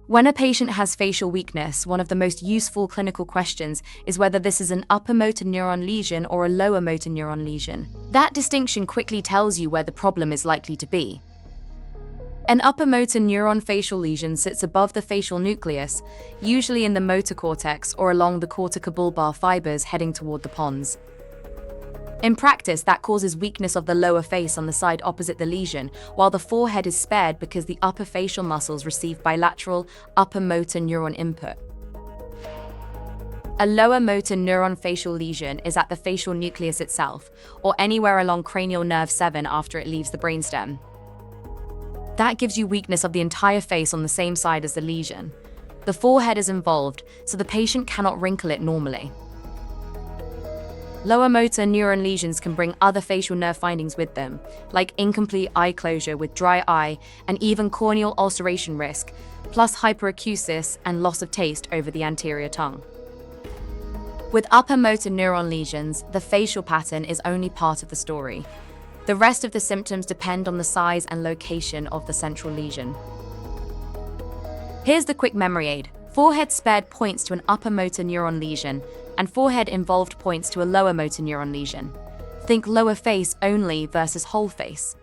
When a patient has facial weakness, one of the most useful clinical questions is whether this is an upper motor neuron lesion or a lower motor neuron lesion. That distinction quickly tells you where the problem is likely to be. An upper motor neuron facial lesion sits above the facial nucleus, usually in the motor cortex or along the corticobulbar fibers heading toward the pons. In practice, that causes weakness of the lower face on the side opposite the lesion, while the forehead is spared because the upper facial muscles receive bilateral upper motor neuron input. A lower motor neuron facial lesion is at the facial nucleus itself, or anywhere along cranial nerve 7 after it leaves the brainstem. That gives you weakness of the entire face on the same side as the lesion. The forehead is involved, so the patient cannot wrinkle it normally. Lower motor neuron lesions can bring other facial nerve findings with them, like incomplete eye closure with dry eye and even corneal ulceration risk, plus hyperacusis and loss of taste over the anterior tongue. With upper motor neuron lesions, the facial pattern is only part of the story. The rest of the symptoms depend on the size and location of the central lesion. Here's the quick memory aid. Forehead spared points to an upper motor neuron lesion, and forehead involved points to a lower motor neuron lesion. Think lower face only versus whole face.